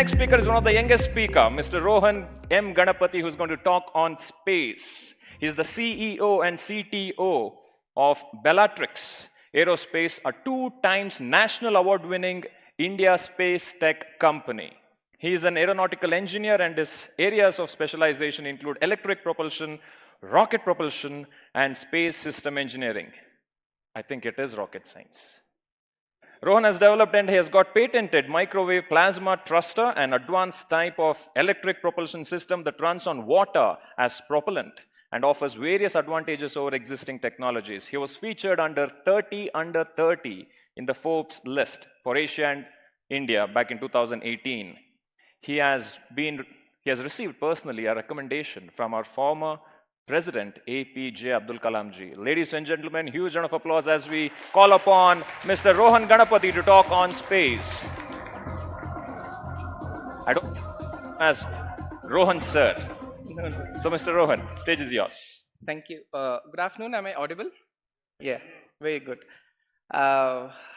next speaker is one of the youngest speaker, Mr. Rohan M Ganapathy, who's going to talk on space. He's the CEO and CTO of Bellatrix Aerospace, a 2 times national award-winning India space tech company. He is an aeronautical engineer and his areas of specialization include electric propulsion, rocket propulsion, and space system engineering. I think it is rocket science. Rohan has developed and he has got patented microwave plasma thruster, an advanced type of electric propulsion system that runs on water as propellant and offers various advantages over existing technologies. He was featured under 30 under 30 in the Forbes list for Asia and India back in 2018. He has received personally a recommendation from our former President APJ Abdul Kalam Ji. Ladies and gentlemen, huge round of applause as we call upon Mr. Rohan Ganapathy to talk on space. I don't as Rohan sir. No. So Mr. Rohan, stage is yours. Thank you. Good afternoon. Am I audible? Yeah, very good.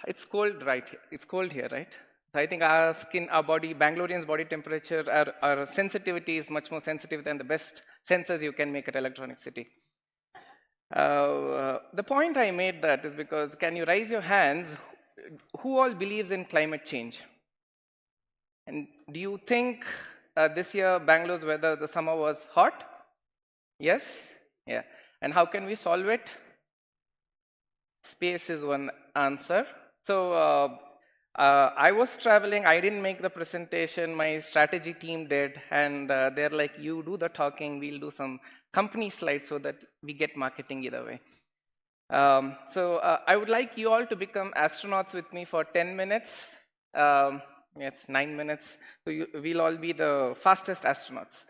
It's cold, right? It's cold here, right? So I think our skin, our body, Bangaloreans' body temperature, our sensitivity is much more sensitive than the best sensors you can make at Electronic City. The point I made that is because, can you raise your hands, who all believes in climate change? And do you think this year Bangalore's weather, the summer was hot? Yes? Yeah. And how can we solve it? Space is one answer. So I was traveling, I didn't make the presentation, my strategy team did, and they're like, you do the talking, we'll do some company slides so that we get marketing either way. I would like you all to become astronauts with me for 10 minutes. It's 9 minutes, so we'll all be the fastest astronauts.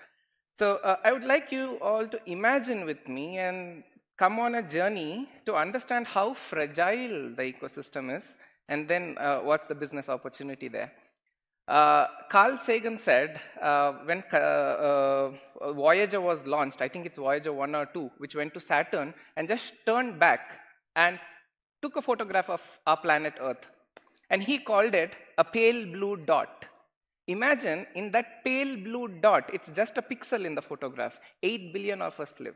So I would like you all to imagine with me and come on a journey to understand how fragile the ecosystem is, and then what's the business opportunity there. Carl Sagan said when Voyager was launched, I think it's Voyager 1 or 2, which went to Saturn and just turned back and took a photograph of our planet Earth. And he called it a pale blue dot. Imagine in that pale blue dot, it's just a pixel in the photograph. 8 billion of us live,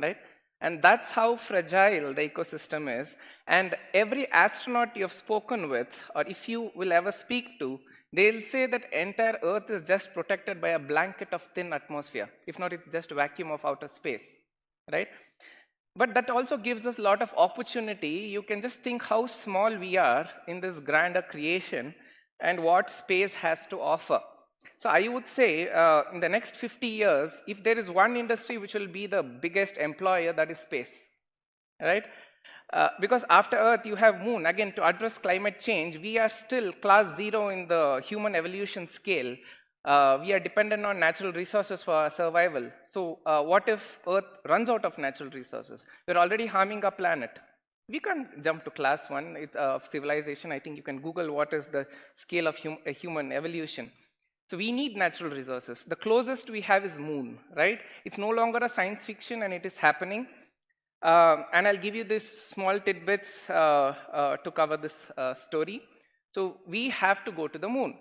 right? And that's how fragile the ecosystem is. And every astronaut you've spoken with, or if you will ever speak to, they'll say that entire Earth is just protected by a blanket of thin atmosphere. If not, it's just a vacuum of outer space, right? But that also gives us a lot of opportunity. You can just think how small we are in this grander creation and what space has to offer. So I would say in the next 50 years, if there is one industry which will be the biggest employer, that is space, right? Because after Earth, you have Moon. Again, to address climate change, we are still class 0 in the human evolution scale. We are dependent on natural resources for our survival. So what if Earth runs out of natural resources? We're already harming our planet. We can't jump to class 1 of civilization. I think you can Google what is the scale of human evolution. So we need natural resources. The closest we have is Moon, right? It's no longer a science fiction and it is happening. And I'll give you this small tidbits to cover this story. So we have to go to the Moon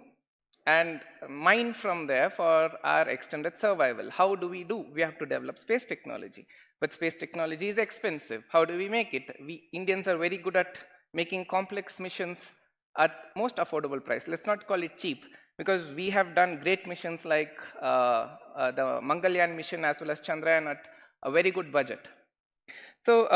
and mine from there for our extended survival. How do? We have to develop space technology. But space technology is expensive. How do we make it? We Indians are very good at making complex missions at most affordable price. Let's not call it cheap, because we have done great missions like the Mangalyaan mission as well as Chandrayaan at a very good budget. So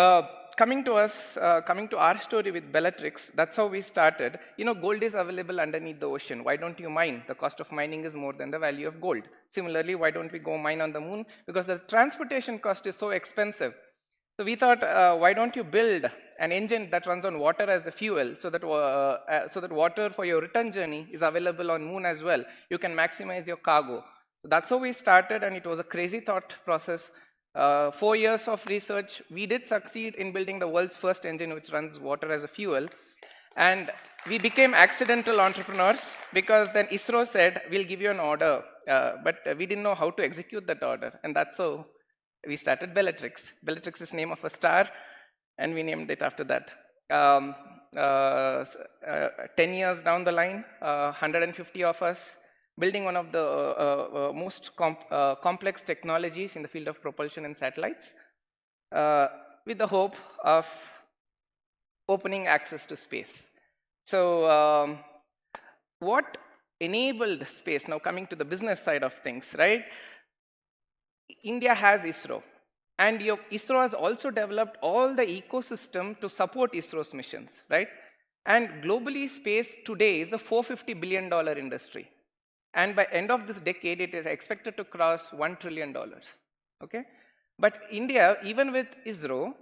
coming to our story with Bellatrix, that's how we started. You know, gold is available underneath the ocean. Why don't you mine? The cost of mining is more than the value of gold. Similarly, why don't we go mine on the Moon? Because the transportation cost is so expensive. So we thought, why don't you build an engine that runs on water as the fuel, so that water for your return journey is available on Moon as well. You can maximize your cargo. So that's how we started, and it was a crazy thought process. 4 years of research, we did succeed in building the world's first engine which runs water as a fuel. And we became accidental entrepreneurs because then ISRO said, we'll give you an order, but we didn't know how to execute that order. And that's how we started Bellatrix. Bellatrix is the name of a star, and we named it after that. 10 years down the line, 150 of us, building one of the most complex technologies in the field of propulsion and satellites, with the hope of opening access to space. So what enabled space? Now coming to the business side of things, right? India has ISRO, and ISRO has also developed all the ecosystem to support ISRO's missions, right? And globally, space today is a $450 billion industry. And by end of this decade, it is expected to cross $1 trillion, okay? But India, even with ISRO,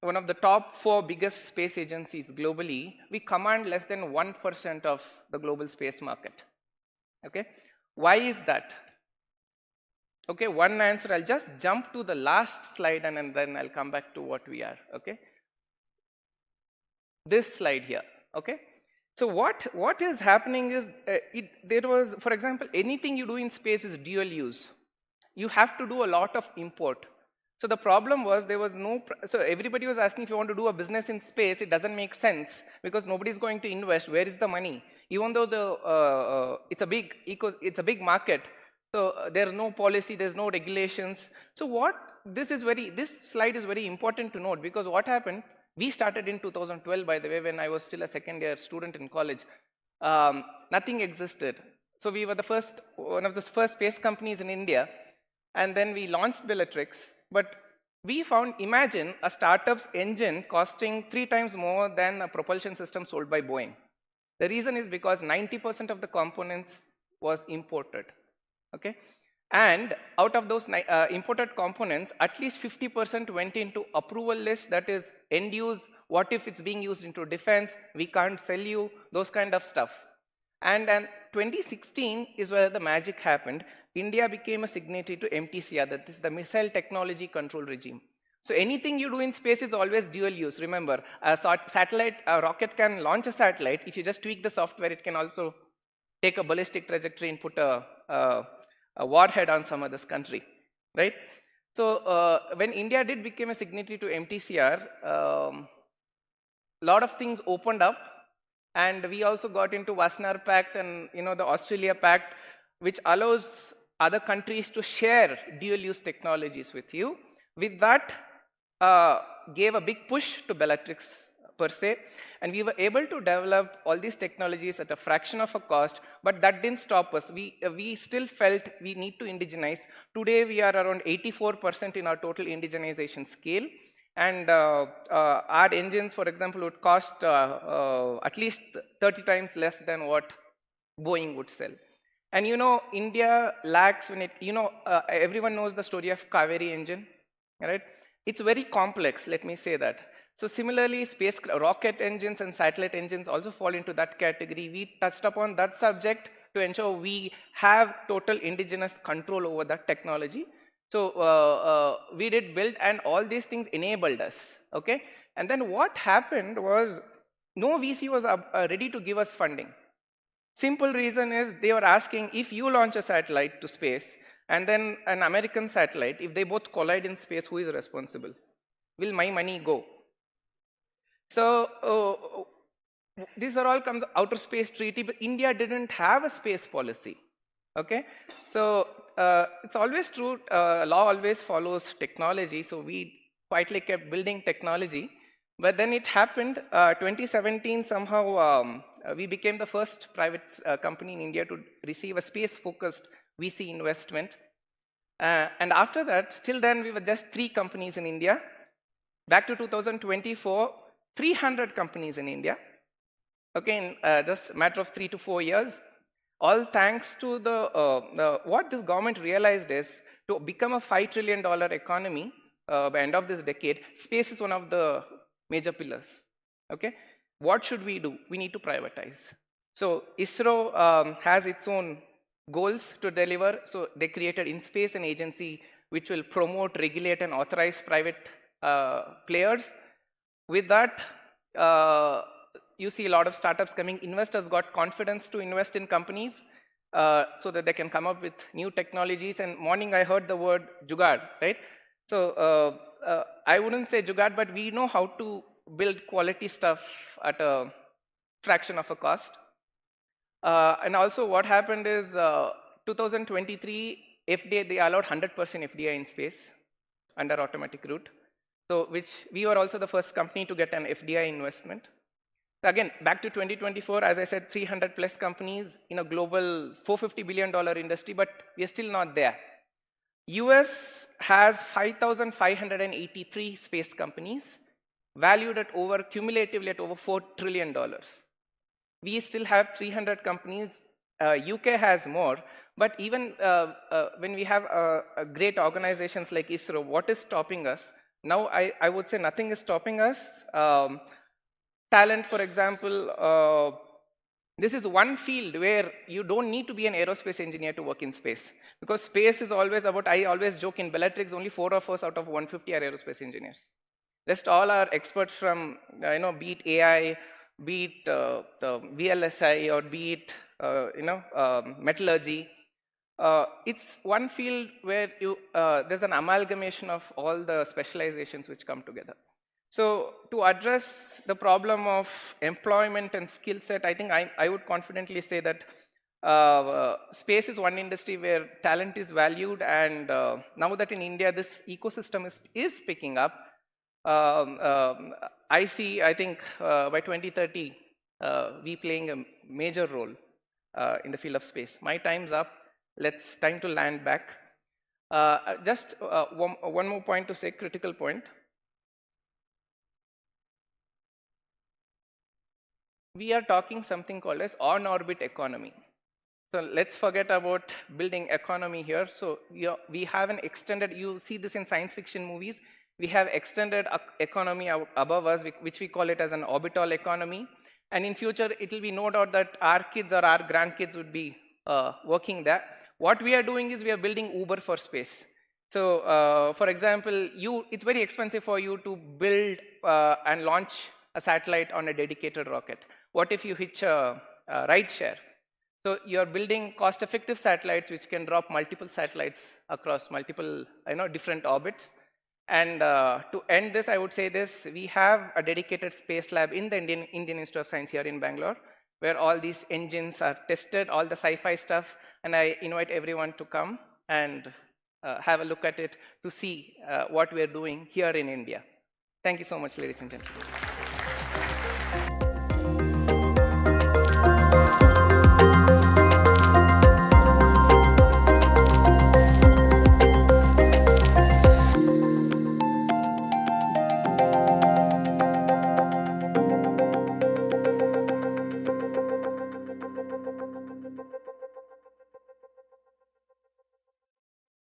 one of the top 4 biggest space agencies globally, we command less than 1% of the global space market, okay? Why is that? Okay, one answer, I'll just jump to the last slide and then I'll come back to what we are, okay? This slide here, okay? So what is happening is, there was, for example, anything you do in space is dual use. You have to do a lot of import. So the problem was there was no, so everybody was asking if you want to do a business in space, it doesn't make sense because nobody's going to invest. Where is the money? Even though it's a big market, so there's no policy, there's no regulations. So this slide is very important to note, because what happened, we started in 2012, by the way, when I was still a second-year student in college. Nothing existed. So we were one of the first space companies in India, and then we launched Bellatrix. But we found, imagine a startup's engine costing 3 times more than a propulsion system sold by Boeing. The reason is because 90% of the components was imported, okay? And out of those imported components, at least 50% went into approval list, that is end use, what if it's being used into defense, we can't sell you, those kind of stuff. And then 2016 is where the magic happened. India became a signatory to MTCR, that is the Missile Technology Control Regime. So anything you do in space is always dual use. Remember, a rocket can launch a satellite. If you just tweak the software, it can also take a ballistic trajectory and put a warhead on some other country, right? So when India did become a signatory to MTCR, a lot of things opened up, and we also got into Wassenaar Pact and the Australia Pact, which allows other countries to share dual-use technologies with you. With that, gave a big push to Bellatrix per se, and we were able to develop all these technologies at a fraction of a cost, but that didn't stop us. We still felt we need to indigenize. Today, we are around 84% in our total indigenization scale, and our engines, for example, would cost at least 30 times less than what Boeing would sell. And India lacks when it, everyone knows the story of Kaveri engine, right? It's very complex, let me say that. So similarly, rocket engines and satellite engines also fall into that category. We touched upon that subject to ensure we have total indigenous control over that technology. So we did build, and all these things enabled us, okay? And then what happened was, no VC was ready to give us funding. Simple reason is they were asking, if you launch a satellite to space and then an American satellite, if they both collide in space, who is responsible? Will my money go? So these are all comes outer space treaty, but India didn't have a space policy, okay? So it's always true, law always follows technology, so we quietly kept building technology. But then it happened, 2017 somehow, we became the first private company in India to receive a space-focused VC investment. And after that, till then we were just 3 companies in India. Back to 2024, 300 companies in India. Okay, in just a matter of 3 to 4 years. All thanks to what this government realized is, to become a $5 trillion economy by end of this decade, space is one of the major pillars, okay? What should we do? We need to privatize. So ISRO has its own goals to deliver. So they created InSpace, an agency which will promote, regulate, and authorize private players. With that, you see a lot of startups coming. Investors got confidence to invest in companies so that they can come up with new technologies. And morning I heard the word jugaad, right? So I wouldn't say jugaad, but we know how to build quality stuff at a fraction of a cost. And also what happened is 2023, FDA, they allowed 100% FDI in space under automatic route. So which we were also the first company to get an FDI investment. So again, back to 2024, as I said, 300 plus companies in a global $450 billion industry, but we are still not there. US has 5,583 space companies valued at over, cumulatively at over $4 trillion. We still have 300 companies. UK has more, but even when we have great organizations like ISRO, what is stopping us? Now, I would say nothing is stopping us. Talent, for example, this is one field where you don't need to be an aerospace engineer to work in space, because space is always about, I always joke in Bellatrix, only 4 of us out of 150 are aerospace engineers. Rest all are experts from, be it AI, be it the VLSI, or be it, metallurgy. It's one field where there's an amalgamation of all the specializations which come together. So to address the problem of employment and skill set, I think I would confidently say that space is one industry where talent is valued, and now that in India this ecosystem is picking up, I think by 2030, we playing a major role in the field of space. My time's up. Time to land back. Just one more point to say, critical point. We are talking something called as on-orbit economy. So let's forget about building economy here. So we have an extended, you see this in science fiction movies, we have extended economy above us, which we call it as an orbital economy. And in future, it will be no doubt that our kids or our grandkids would be working there. What we are doing is we are building Uber for space. So for example, it's very expensive for you to build and launch a satellite on a dedicated rocket. What if you hitch a ride share? So you're building cost-effective satellites which can drop multiple satellites across multiple different orbits. And to end this, I would say this: we have a dedicated space lab in the Indian Institute of Science here in Bangalore, where all these engines are tested, all the sci-fi stuff, and I invite everyone to come and have a look at it to see what we're doing here in India. Thank you so much, ladies and gentlemen.